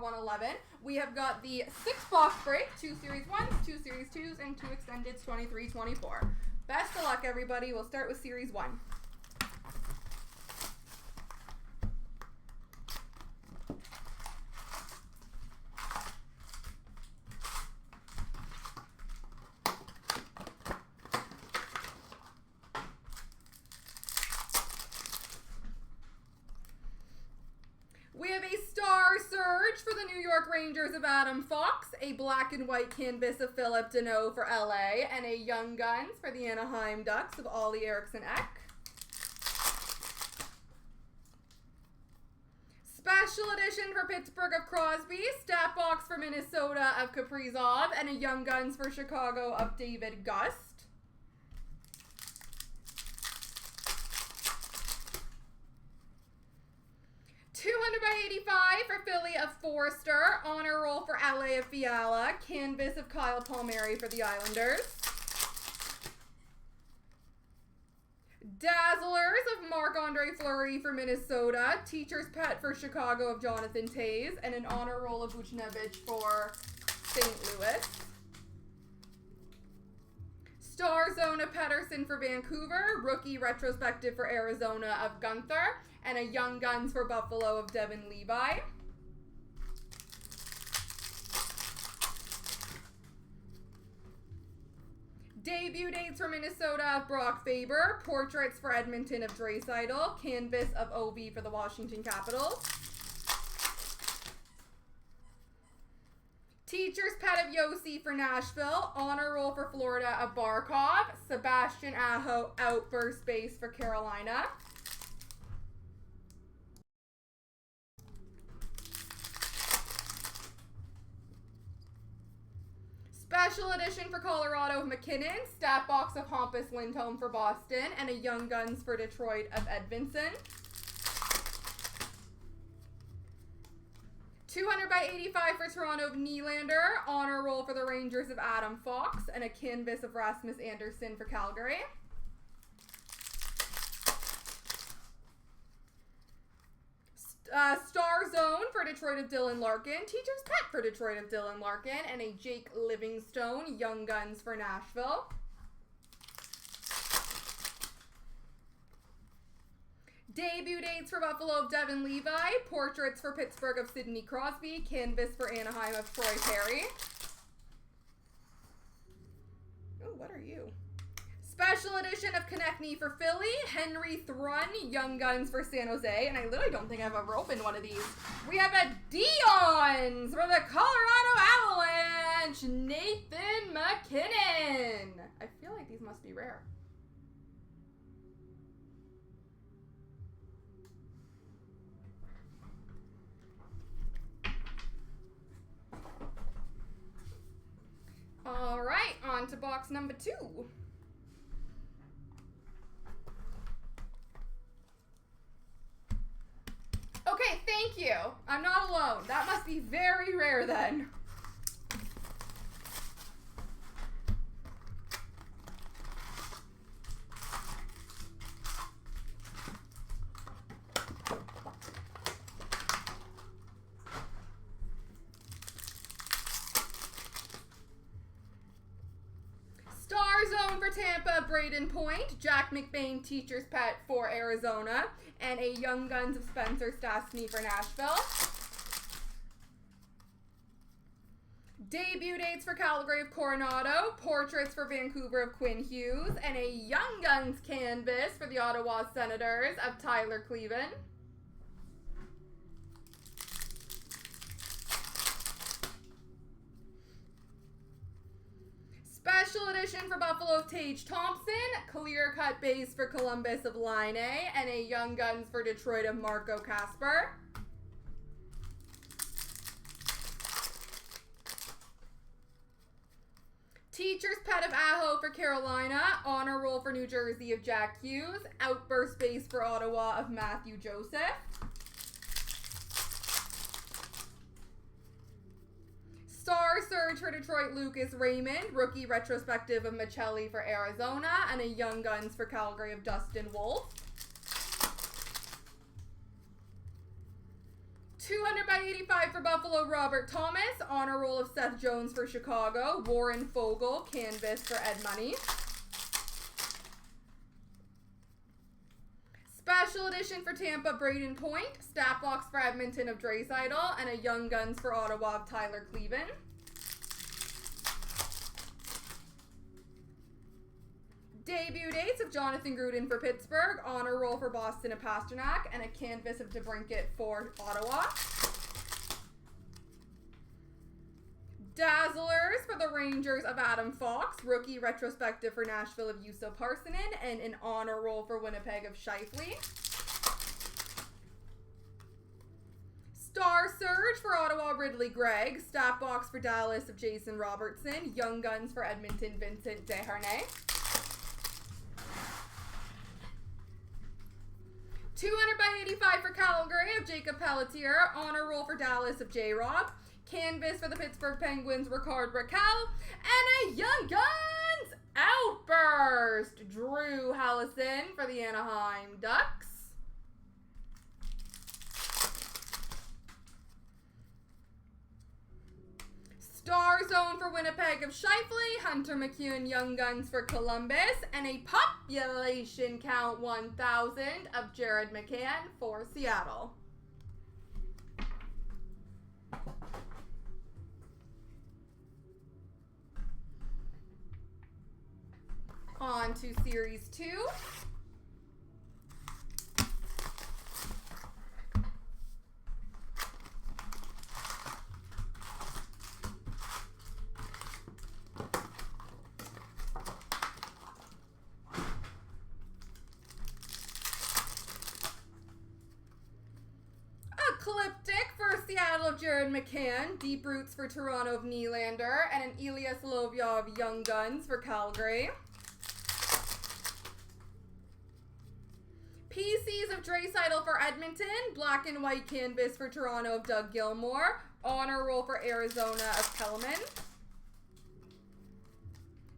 111. We have got the 6-box break, 2 Series 1s, 2 Series 2s, and 2 Extendeds 23-24. Best of luck, everybody. We'll start with Series 1. We have a Star Surge for the New York Rangers of Adam Fox, a black and white canvas of Philip Deneau for LA, and a Young Guns for the Anaheim Ducks of Ollie Eriksson-Ek. Special edition for Pittsburgh of Crosby, stat box for Minnesota of Kaprizov, and a Young Guns for Chicago of David Gust. 200/85 for Philly of Forster, honor roll for LA of Fiala, canvas of Kyle Palmieri for the Islanders. Dazzlers of Marc-Andre Fleury for Minnesota, teacher's pet for Chicago of Jonathan Toews, and an honor roll of Buchnevich for St. Louis. Star Zone of Pettersson for Vancouver, rookie retrospective for Arizona of Gunther, and a Young Guns for Buffalo of Devin Levi. Debut dates for Minnesota of Brock Faber, portraits for Edmonton of Draisaitl, canvas of Ovi for the Washington Capitals. Teacher's pet of Yossi for Nashville, honor roll for Florida of Barkov, Sebastian Aho out first base for Carolina. Special edition for Colorado of McKinnon, stat box of Hampus Lindholm for Boston, and a Young Guns for Detroit of Edvinson. 200/85 for Toronto of Nylander, honor roll for the Rangers of Adam Fox, and a canvas of Rasmus Anderson for Calgary. Star Zone for Detroit of Dylan Larkin, teacher's pet for Detroit of Dylan Larkin, and a Jake Livingstone, Young Guns for Nashville. Debut dates for Buffalo of Devin Levi, portraits for Pittsburgh of Sidney Crosby, canvas for Anaheim of Troy Terry. Oh, what are you? Special edition of Konechny for Philly, Henry Thrun, Young Guns for San Jose, and I literally don't think I've ever opened one of these. We have a Dion's for the Colorado Avalanche, Nathan McKinnon. I feel like these must be rare. All right, on to box number 2. Okay, thank you. I'm not alone. That must be very rare then. Star Zone for Tampa, Braden Point, Jack McBain, teacher's pet for Arizona, and a Young Guns of Spencer Stastny for Nashville. Debut dates for Calgary of Coronado, portraits for Vancouver of Quinn Hughes, and a Young Guns canvas for the Ottawa Senators of Tyler Cleven. Special edition for Buffalo of Tage Thompson, clear cut base for Columbus of Line A, and a Young Guns for Detroit of Marco Kasper. Teacher's pet of Aho for Carolina, honor roll for New Jersey of Jack Hughes, outburst base for Ottawa of Matthew Joseph. Star Surge for Detroit, Lucas Raymond, rookie retrospective of Michelli for Arizona, and a Young Guns for Calgary of Dustin Wolf. 200/85 85 for Buffalo, Robert Thomas. Honor roll of Seth Jones for Chicago. Warren Fogle, canvas for Ed Money. Special edition for Tampa, Braden Point. Stat box for Edmonton of Draisaitl. And a Young Guns for Ottawa of Tyler Cleven. Debut dates of Jonathan Gruden for Pittsburgh. Honor roll for Boston of Pasternak. And a canvas of DeBrincat for Ottawa. Dazzlers for the Rangers of Adam Fox. Rookie retrospective for Nashville of Juuso Parssinen. And an honor roll for Winnipeg of Scheifele. Star Surge for Ottawa, Ridley Gregg. Stat box for Dallas of Jason Robertson. Young Guns for Edmonton, Vincent Desharnais. 200 by 85 for Calgary of Jacob Pelletier. Honor roll for Dallas of J-Rob. Canvas for the Pittsburgh Penguins, Ricard Raquel. And a Young Guns outburst, Drew Hallison for the Anaheim Ducks. Star Zone for Winnipeg of Scheifele. Hunter McEwen, Young Guns for Columbus. And a population count 1,000 of Jared McCann for Seattle. On to Series 2. Ecliptic for Seattle of Jared McCann. Deep Roots for Toronto of Nylander. And an Elias Lovia of Young Guns for Calgary. PCs of Draisaitl for Edmonton. Black and white canvas for Toronto of Doug Gilmour. Honor roll for Arizona of Kelman.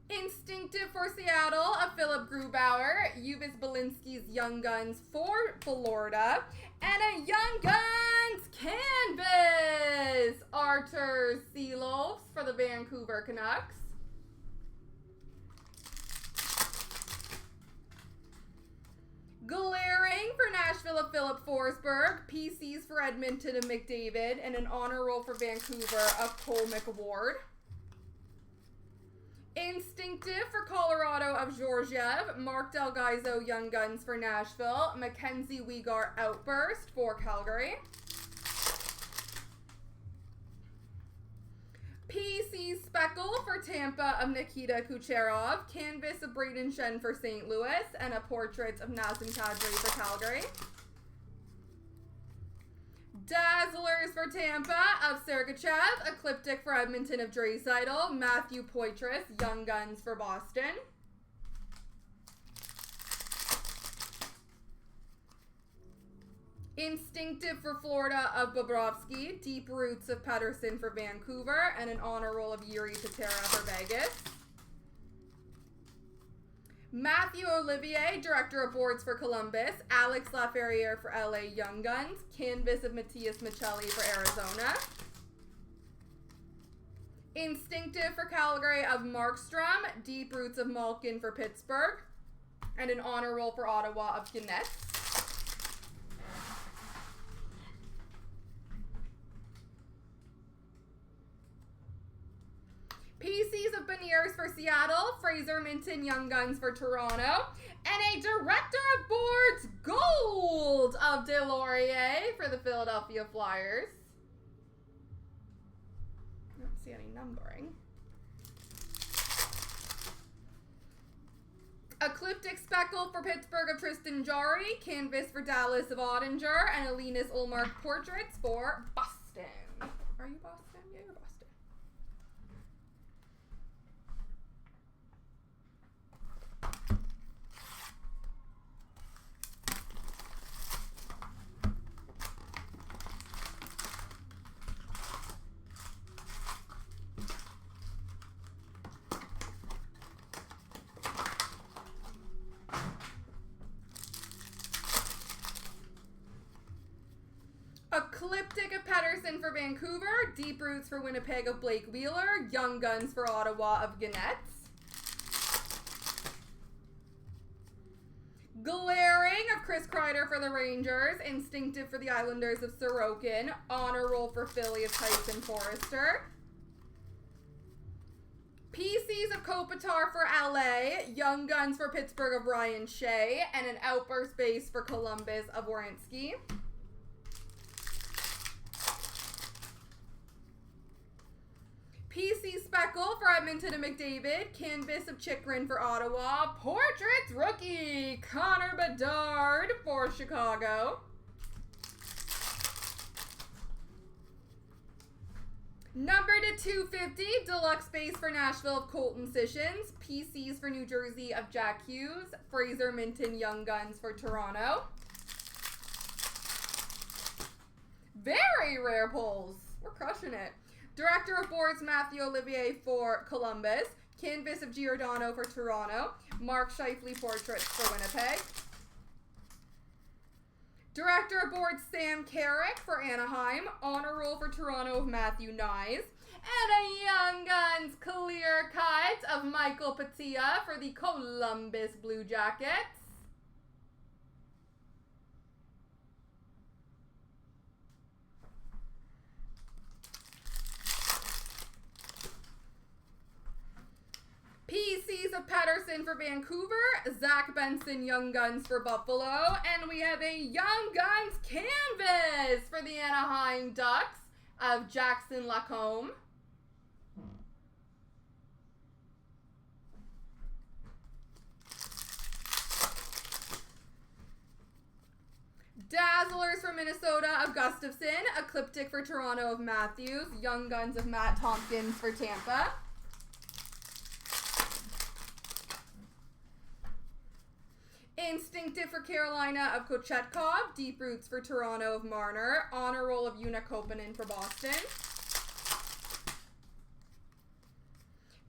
Instinctive for Seattle of Philip Grubauer. Uvis Belinsky's Young Guns for Florida. And a Young Guns canvas, Artur Seelofs for the Vancouver Canucks. Glaring for Nashville of Philip Forsberg. PCs for Edmonton of McDavid. And an honor roll for Vancouver of Cole McWard. Instinctive for Colorado of Georgiev. Mark Delgaizo, Young Guns for Nashville. Mackenzie Weegar, Outburst for Calgary. PC Speckle for Tampa of Nikita Kucherov. Canvas of Braden Shen for St. Louis. And a portrait of Nazem Kadri for Calgary. Dazzlers for Tampa of Sergachev. Ecliptic for Edmonton of Draisaitl. Matthew Poitras, Young Guns for Boston. Instinctive for Florida of Bobrovsky. Deep Roots of Pettersson for Vancouver. And an honor roll of Yuri Patera for Vegas. Matthew Olivier, Director of Boards for Columbus. Alex Laferriere for LA Young Guns. Canvas of Matthias Michelli for Arizona. Instinctive for Calgary of Markstrom. Deep Roots of Malkin for Pittsburgh. And an honor roll for Ottawa of Guinness. PCs of Beniers for Seattle. Fraser Minton, Young Guns for Toronto. And a Director of Boards Gold of Delorier for the Philadelphia Flyers. I don't see any numbering. Ecliptic Speckle for Pittsburgh of Tristan Jarry. Canvas for Dallas of Ottinger. And a Linus Ullmark Portraits for Boston. Are you Boston? Yeah, you're Boston. Ecliptic of Pedersen for Vancouver. Deep Roots for Winnipeg of Blake Wheeler. Young Guns for Ottawa of Gannettes. Glaring of Chris Kreider for the Rangers. Instinctive for the Islanders of Sorokin. Honor Roll for Philly of Tyson Forrester. PCs of Kopitar for LA. Young Guns for Pittsburgh of Ryan Shea. And an Outburst base for Columbus of Werenski. PC Speckle for Edmonton and McDavid. Canvas of Chikrin for Ottawa. Portraits rookie Connor Bedard for Chicago. Numbered to 250, deluxe base for Nashville of Colton Sissons. PCs for New Jersey of Jack Hughes. Fraser Minton Young Guns for Toronto. Very rare pulls. We're crushing it. Director of Boards Matthew Olivier for Columbus. Canvas of Giordano for Toronto. Mark Scheifele Portraits for Winnipeg. Director of Boards Sam Carrick for Anaheim. Honor Roll for Toronto of Matthew Nyes. And a Young Guns clear cut of Michael Patia for the Columbus Blue Jackets. PCs of Pedersen for Vancouver, Zach Benson Young Guns for Buffalo, and we have a Young Guns canvas for the Anaheim Ducks of Jackson Lacombe. Dazzlers for Minnesota of Gustafson, Ecliptic for Toronto of Matthews, Young Guns of Matt Tompkins for Tampa. Instinctive for Carolina of Kochetkov. Deep Roots for Toronto of Marner. Honor Roll of Una Koppanen for Boston.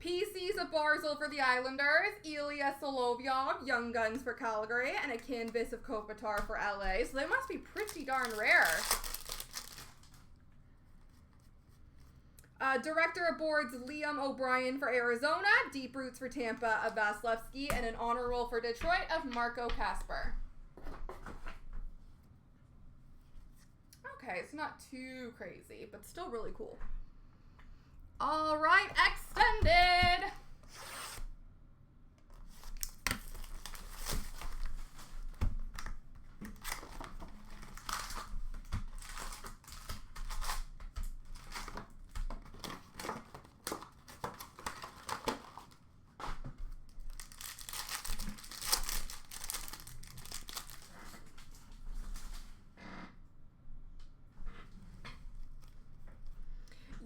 PCs of Barzal for the Islanders. Ilya Solovyov, Young Guns for Calgary. And a canvas of Kopitar for LA. So they must be pretty darn rare. Director of Boards Liam O'Brien for Arizona. Deep Roots for Tampa of Vasilevsky. And an honor roll for Detroit of Marco Kasper. Okay, it's not too crazy, but still really cool. All right, extended.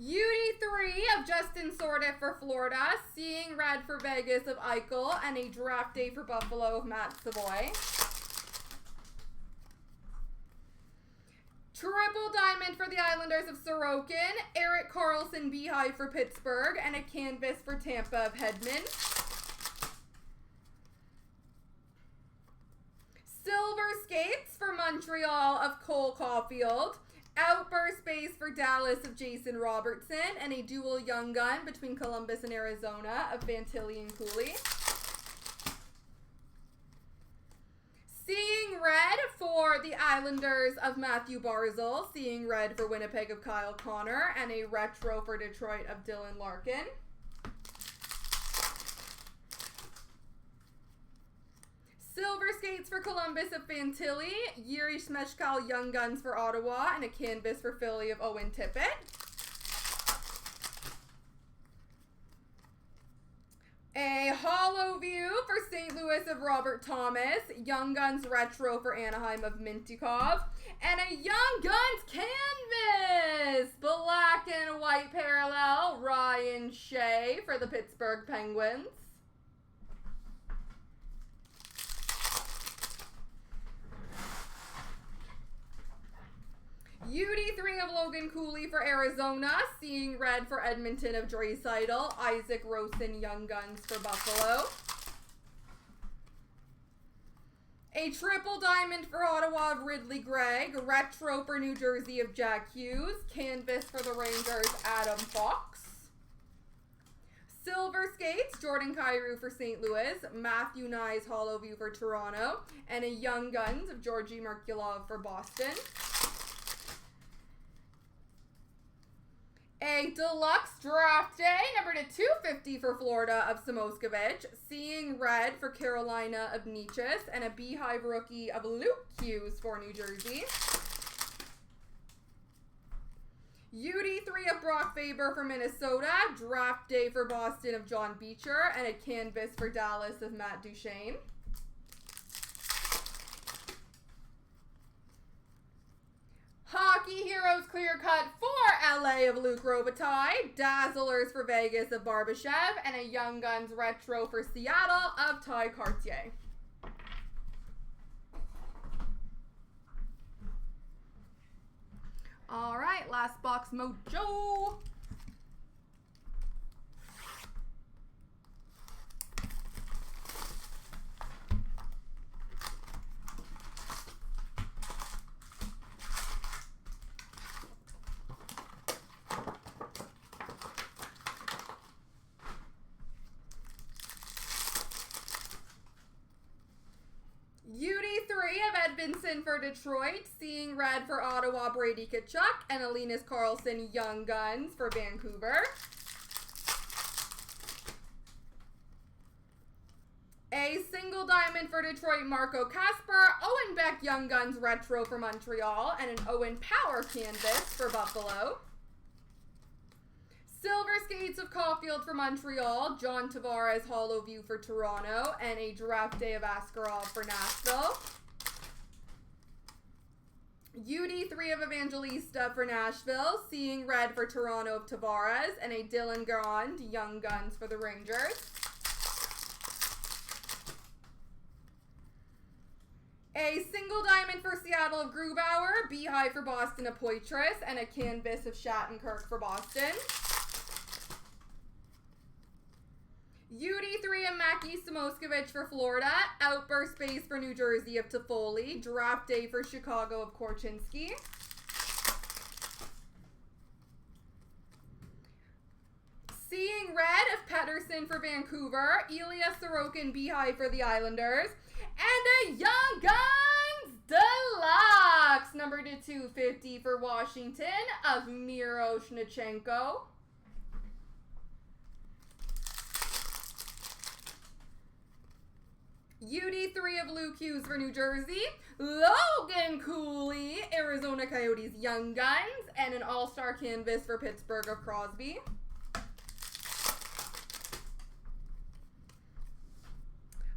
UD3 of Justin Sordiff for Florida, Seeing Red for Vegas of Eichel, and a draft day for Buffalo of Matt Savoy. Triple diamond for the Islanders of Sorokin, Erik Karlsson Beehive for Pittsburgh, and a canvas for Tampa of Hedman. Silver skates for Montreal of Cole Caulfield. Outburst base for Dallas of Jason Robertson, and a dual Young Gun between Columbus and Arizona of Fantilli and Cooley. Seeing Red for the Islanders of Matthew Barzal, Seeing Red for Winnipeg of Kyle Connor, and a retro for Detroit of Dylan Larkin. Silver skates for Columbus of Fantilli, Yuri Smechkal Young Guns for Ottawa, and a canvas for Philly of Owen Tippett. A hollow view for St. Louis of Robert Thomas, Young Guns retro for Anaheim of Mintyukov, and a Young Guns canvas, black and white parallel, Ryan Shea for the Pittsburgh Penguins. UD3 of Logan Cooley for Arizona, Seeing Red for Edmonton of Draisaitl, Isaac Rosen Young Guns for Buffalo. A triple diamond for Ottawa of Ridley Gregg. Retro for New Jersey of Jack Hughes. Canvas for the Rangers, Adam Fox. Silver skates, Jordan Kyrou for St. Louis. Matthew Nyes, Hollow View for Toronto. And a Young Guns of Georgi Merkulov for Boston. A deluxe draft day, number to 250 for Florida of Samoskevich. Seeing Red for Carolina of Nietzsche. And a Beehive rookie of Luke Hughes for New Jersey. UD3 of Brock Faber for Minnesota. Draft day for Boston of John Beecher. And a canvas for Dallas of Matt Duchene. Hockey Heroes clear cut for LA of Luc Robitaille. Dazzlers for Vegas of Barbashev. And a Young Guns retro for Seattle of Ty Cartier. All right, last box mojo. UD3 of Edvinsson for Detroit. Seeing Red for Ottawa, Brady Tkachuk. And Linus Karlsson, Young Guns for Vancouver. A single diamond for Detroit, Marco Kasper. Owen Beck, Young Guns retro for Montreal. And an Owen Power canvas for Buffalo. Silver skates of Caulfield for Montreal. John Tavares, Hollow View for Toronto. And a draft day of Askarov for Nashville. UD3 of Evangelista for Nashville. Seeing Red for Toronto of Tavares. And a Dylan Garand, Young Guns for the Rangers. A single diamond for Seattle of Grubauer. Beehive for Boston of Poitras. And a canvas of Shattenkirk for Boston. UD3 of Mackie Samoskevich for Florida. Outburst base for New Jersey of Toffoli. Draft day for Chicago of Korchinski. Seeing Red of Pettersson for Vancouver. Ilya Sorokin Beehive for the Islanders. And a Young Guns Deluxe, number to 250 for Washington of Miro Shnichenko. UD3 of Luke Hughes for New Jersey. Logan Cooley, Arizona Coyotes Young Guns. And an all-star canvas for Pittsburgh of Crosby.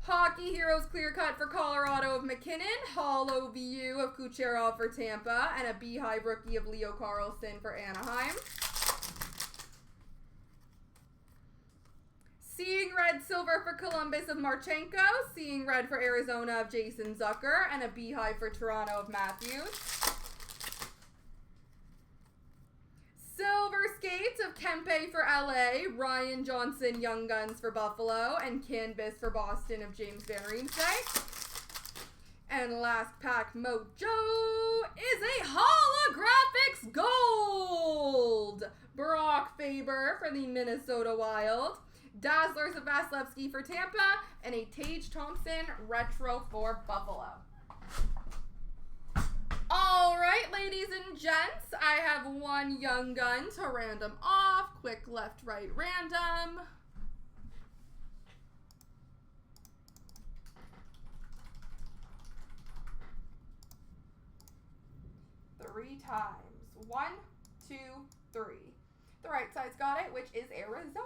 Hockey Heroes clear cut for Colorado of McKinnon. Hollow View of Kucherov for Tampa. And a Beehive rookie of Leo Carlsson for Anaheim. Seeing Red Silver for Columbus of Marchenko. Seeing Red for Arizona of Jason Zucker. And a Beehive for Toronto of Matthews. Silver skates of Kempe for LA. Ryan Johnson Young Guns for Buffalo. And canvas for Boston of James Van Riemsdyk. And last pack mojo is a holographics gold. Brock Faber for the Minnesota Wild. Dazzlers of Vasilevsky for Tampa. And a Tage Thompson retro for Buffalo. All right, ladies and gents, I have one Young Gun to random off. Quick left, right, random. Three times. 1, 2, 3. The right side's got it, which is Arizona.